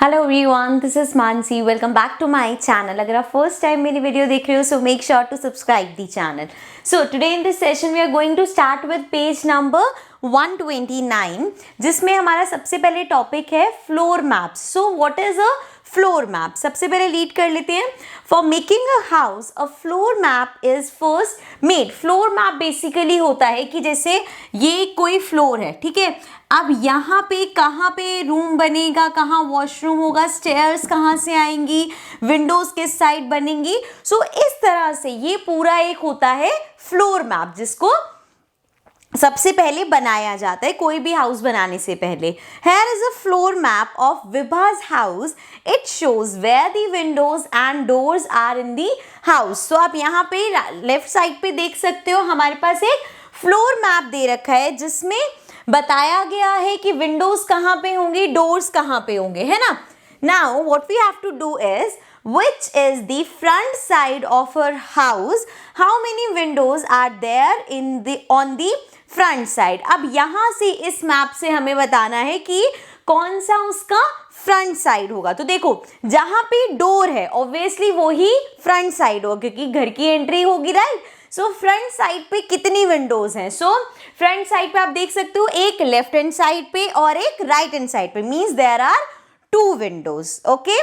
Hello everyone, this is Mansi. Welcome back to my channel. अगर आप first time मेरी video देख रहे हो so make sure to subscribe the channel. So today in this session we are going to start with page number 129, जिसमें हमारा सबसे पहले टॉपिक है floor maps. So what is a floor map? सबसे पहले लीड कर लेते हैं। For making a house a floor map is first made. Floor map basically होता है कि जैसे ये कोई फ्लोर है, ठीक है, अब यहाँ पे कहाँ पे रूम बनेगा, कहाँ वॉशरूम होगा, स्टेयर्स कहाँ से आएंगी, विंडोज किस साइड बनेंगी। सो इस तरह से ये पूरा एक होता है फ्लोर मैप, जिसको सबसे पहले बनाया जाता है कोई भी हाउस बनाने से पहले। Here is a floor map of Vibha's house. It shows where the windows and doors are in the house. So आप यहाँ पे लेफ्ट साइड पे देख सकते हो, हमारे पास एक फ्लोर मैप दे रखा है जिसमें बताया गया है कि विंडोज कहाँ पे होंगी, डोर्स कहाँ पे होंगे, है ना। Now what we have to do is, which is the front side of her house, how many windows are there in the on the front side. अब यहां से इस मैप से हमें बताना है कि कौन सा उसका फ्रंट साइड होगा। तो देखो, जहां पे डोर है ऑब्वियसली वो ही फ्रंट साइड होगा क्योंकि घर की एंट्री होगी, राइट। सो फ्रंट साइड पे कितनी विंडोज हैं? सो फ्रंट साइड पे आप देख सकते हो एक लेफ्ट हैंड साइड पे और एक राइट हैंड साइड पे, means there are 2 windows. Okay.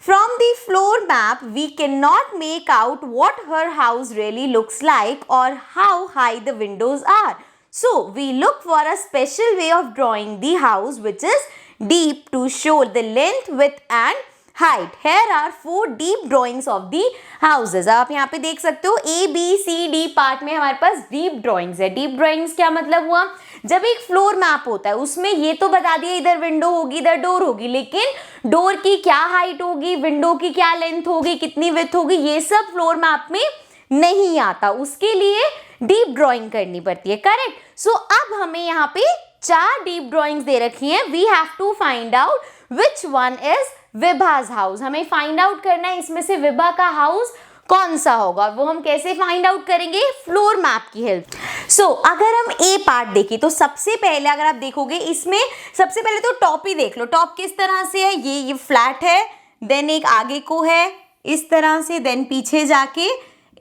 From the floor map, we cannot make out what her house really looks like or how high the windows are. So, we look for a special way of drawing the house which is deep to show the length, width and height. Here are 4 deep drawings of the houses. आप यहाँ पे देख सकते हो A, B, C, D part में हमारे पास deep drawings है। deep drawings क्या मतलब हुआ? जब एक फ्लोर मैप होता है उसमें ये तो बता दिया इधर विंडो होगी, इधर डोर होगी, लेकिन डोर की क्या हाइट होगी, विंडो की क्या लेंथ होगी, कितनी विड्थ होगी, ये सब फ्लोर मैप में नहीं आता। उसके लिए डीप ड्राइंग करनी पड़ती है, करेक्ट। सो अब हमें यहाँ पे 4 डीप ड्राइंग्स दे रखी हैं। We have to find out which one is विभाज हाउस। हमें फाइंड आउट करना है इसमें से विभा का हाउस कौन सा होगा। वो हम कैसे फाइंड आउट करेंगे? फ्लोर मैप की हेल्प। सो अगर हम ए पार्ट देखें तो सबसे पहले अगर आप देखोगे इसमें सबसे पहले तो टॉप ही देख लो। टॉप किस तरह से है? ये फ्लैट है, देन एक आगे को है इस तरह से, देन पीछे जाके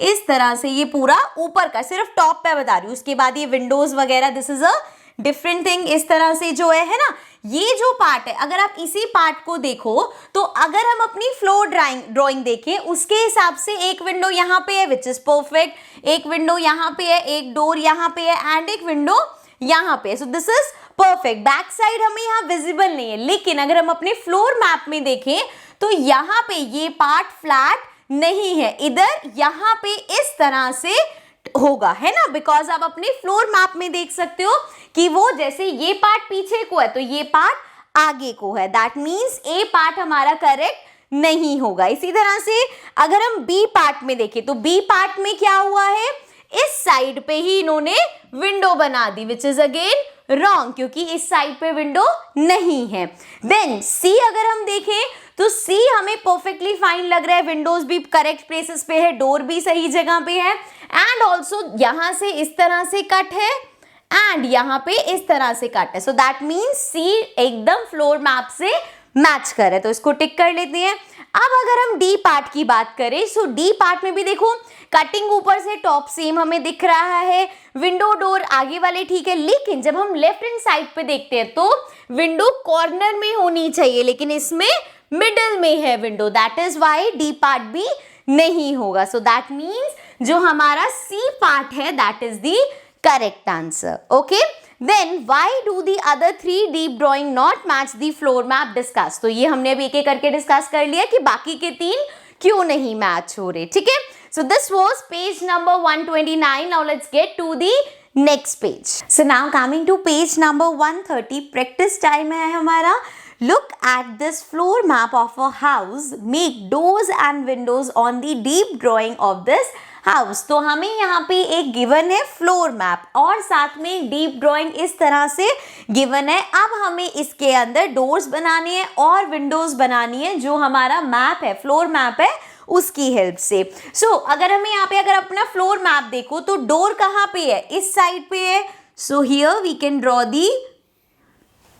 इस तरह से, ये पूरा ऊपर का सिर्फ टॉप पे बता रही हूँ। उसके बाद ये विंडोज वगैरह, this is a different thing, इस तरह से जो है ना। ये जो पार्ट है अगर आप इसी पार्ट को देखो तो अगर हम अपनी फ्लोर ड्राइंग देखें उसके हिसाब से एक विंडो यहाँ पे है विच इज परफेक्ट, एक विंडो यहाँ पे है, एक डोर यहाँ पे है एंड एक विंडो यहाँ पे है। So this is perfect. Back side हमें यहाँ विजिबल नहीं है, लेकिन अगर हम अपने फ्लोर मैप में देखें तो यहाँ पे ये पार्ट फ्लैट नहीं है, इधर यहाँ पे इस तरह से होगा, है ना। बिकॉज आप अपने फ्लोर मैप में देख सकते हो कि वो जैसे ये पार्ट पीछे को है तो ये पार्ट आगे को है। दैट मीन्स ए पार्ट हमारा करेक्ट नहीं होगा। इसी तरह से अगर हम बी पार्ट में देखें तो बी पार्ट में क्या हुआ है? इस साइड पे ही इन्होंने विंडो बना दी विच इज अगेन रॉन्ग क्योंकि इस साइड पे विंडो नहीं है। देन सी अगर हम देखें तो सी हमें परफेक्टली फाइन लग रहा है, विंडोज भी करेक्ट प्लेसेस पे है, डोर भी सही जगह पे है एंड ऑल्सो यहां से इस तरह से कट है एंड यहाँ पे इस तरह से कट है। सो दैट मीन्स सी एकदम फ्लोर मैप से मैच कर है, तो इसको टिक कर लेते हैं। अब अगर हम डी पार्ट की बात करें सो डी पार्ट में भी देखो कटिंग ऊपर से टॉप सेम हमें दिख रहा है, विंडो डोर आगे वाले ठीक है, लेकिन जब हम लेफ्ट हैंड साइड पे देखते हैं तो विंडो कॉर्नर में होनी चाहिए लेकिन इसमें मिडल में है window. That is why D part भी नहीं होगा। सो दैट मीन्स जो हमारा सी पार्ट है that is the correct answer. Okay, then why do the other 3 deep drawing not match the floor map discussed? तो ये हमने अभी एक-एक करके डिस्कस कर लिया कि बाकी के 3 क्यों नहीं मैच हो रहे, ठीक है। So this was page number 129. Now let's get to the next page. So now coming to page number 130, practice time है हमारा। Look at this floor map of a house. Make doors and windows on the deep drawing of this house. तो हमें यहाँ पे एक given है floor map और साथ में एक डीप ड्राइंग इस तरह से गिवन है। अब हमें इसके अंदर डोर्स बनानी है और विंडोज बनानी है, जो हमारा मैप है, फ्लोर मैप है, उसकी हेल्प से। सो अगर हमें यहाँ पे अगर अपना फ्लोर मैप देखो तो डोर कहाँ पे है? इस साइड पे है। So here we can draw the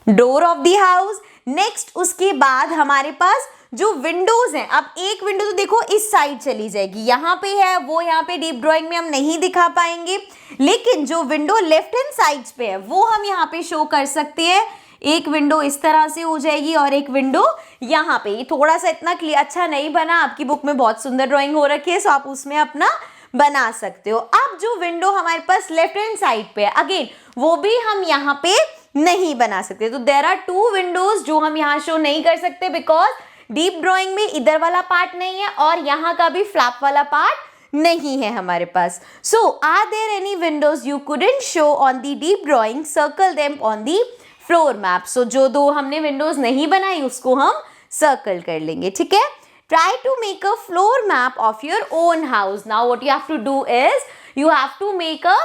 door of the house. Next उसके बाद हमारे पास जो विंडोज हैं, अब एक विंडो तो देखो इस साइड चली जाएगी, यहाँ पे है वो, यहाँ पे डीप ड्राइंग में हम नहीं दिखा पाएंगे, लेकिन जो विंडो लेफ्ट हैंड साइड पे है वो हम यहाँ पे शो कर सकते हैं। एक विंडो इस तरह से हो जाएगी और एक विंडो यहाँ पे। ये थोड़ा सा इतना क्लियर अच्छा नहीं बना, आपकी बुक में बहुत सुंदर ड्राइंग हो रखी है, सो आप उसमें अपना बना सकते हो। अब जो विंडो हमारे पास लेफ्ट हैंड साइड पे है, अगेन वो भी हम यहाँ पे नहीं बना सकते। तो देयर आर टू विंडोज जो हम यहाँ शो नहीं कर सकते, बिकॉज डीप ड्राइंग में इधर वाला पार्ट नहीं है और यहाँ का भी फ्लैप वाला पार्ट नहीं है हमारे पास। So are there any windows you couldn't show on the deep drawing, circle them on the floor map. So जो दो हमने विंडोज नहीं बनाई उसको हम सर्कल कर लेंगे, ठीक है। Try to make a floor map of your own house. Now what you have to do is you have to make a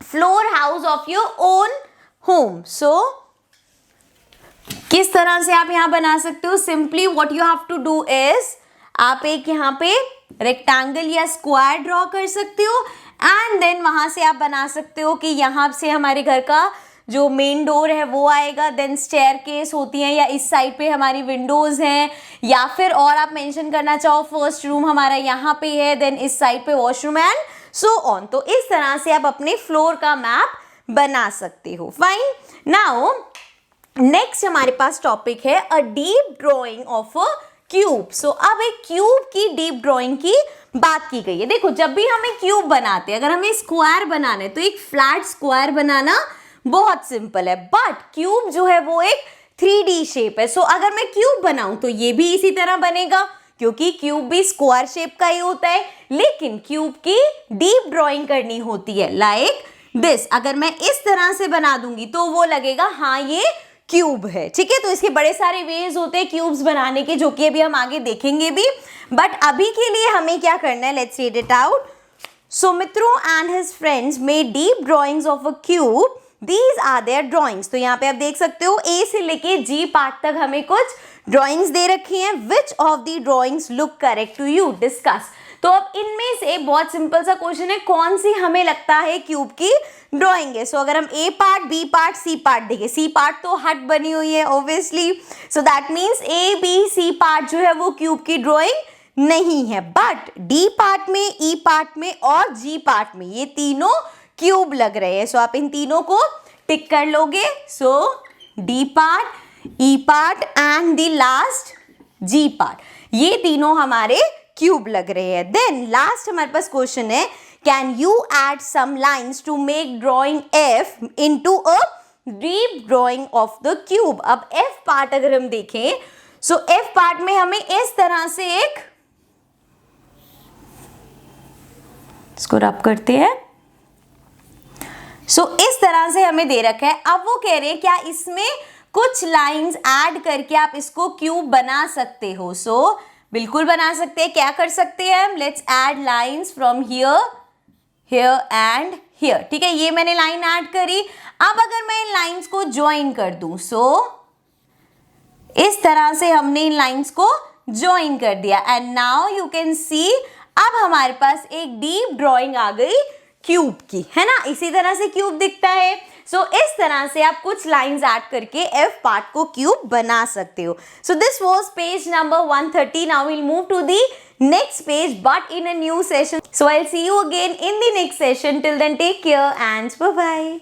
floor house of your own home. So किस तरह से आप यहाँ बना सकते हो? Simply what you have to do is आप एक यहाँ पे रेक्टेंगल या स्क्वायर ड्रॉ कर सकते हो एंड देन वहां से आप बना सकते हो कि यहाँ से हमारे घर का जो मेन डोर है वो आएगा, देन स्टेयरकेस होती है या इस साइड पे हमारी विंडोज हैं, या फिर और आप मेंशन करना चाहो फर्स्ट रूम हमारा यहाँ पे है, देन इस साइड पे वॉशरूम एंड सो ऑन। तो इस तरह से आप अपने फ्लोर का मैप बना सकते हो। फाइन, नाउ नेक्स्ट हमारे पास टॉपिक है a deep drawing of a cube. So अब एक क्यूब की डीप ड्रॉइंग की बात की गई है। देखो जब भी हम एक क्यूब बनाते हैं, अगर हमें स्क्वायर बनाना है तो एक फ्लैट स्क्वायर बनाना बहुत सिंपल है, बट क्यूब जो है वो एक 3D शेप है। सो अगर मैं क्यूब बनाऊं तो ये भी इसी तरह बनेगा, क्योंकि क्यूब भी स्क्वायर शेप का ही होता है, लेकिन क्यूब की डीप ड्राइंग करनी होती है लाइक दिस। अगर मैं इस तरह से बना दूंगी तो वो लगेगा हाँ ये क्यूब है, ठीक है। तो इसके बड़े सारे वेज होते हैं क्यूब्स बनाने के, जो कि अभी हम आगे देखेंगे भी, बट अभी के लिए हमें क्या करना है, let's read it out. Sumitro and his friends made deep drawings of a cube, These are their drawings। तो यहाँ पे आप देख सकते हो A से लेके G पार्ट तक हमें कुछ ड्राइंग्स दे रखी हैं। Which of the drawings look correct to you? Discuss। तो अब इनमें से बहुत सिंपल सा क्वेश्चन है, कौन सी हमें लगता है क्यूब की ड्राइंग है। सो अगर हम A part, B part, C part देखें, C पार्ट तो हट बनी हुई है obviously, so that means A, B, C part जो है वो क्यूब की ड्राइंग नहीं है, बट D पार्ट में, E पार्ट में और G पार्ट में ये तीनों क्यूब लग रहे हैं। सो आप इन तीनों को टिक कर लोगे। So D part, E part and the last G part, ये तीनों हमारे क्यूब लग रहे हैं। देन लास्ट हमारे पास क्वेश्चन है, can you add some lines to make drawing F into a deep drawing of the cube. अब एफ पार्ट अगर हम देखें, सो एफ पार्ट में हमें इस तरह से एक, इसको रब करते हैं, सो इस तरह से हमें दे रखा है। अब वो कह रहे हैं क्या इसमें कुछ लाइंस ऐड करके आप इसको क्यूब बना सकते हो। सो बिल्कुल बना सकते हैं। क्या कर सकते हैं हम, let's add lines from here, here and here, ठीक है। ये मैंने लाइन ऐड करी। अब अगर मैं इन लाइंस को ज्वाइन कर दूं, सो इस तरह से हमने इन लाइंस को ज्वाइन कर दिया and now you can see अब हमारे पास एक डीप ड्रॉइंग आ गई क्यूब की, है ना। इसी तरह से क्यूब दिखता है। सो इस तरह से आप कुछ लाइंस ऐड करके एफ पार्ट को क्यूब बना सकते हो। So this was page number 130। Now we'll move to the next page but in a new session. So I'll see you again in the next session. Till then, take care and bye bye.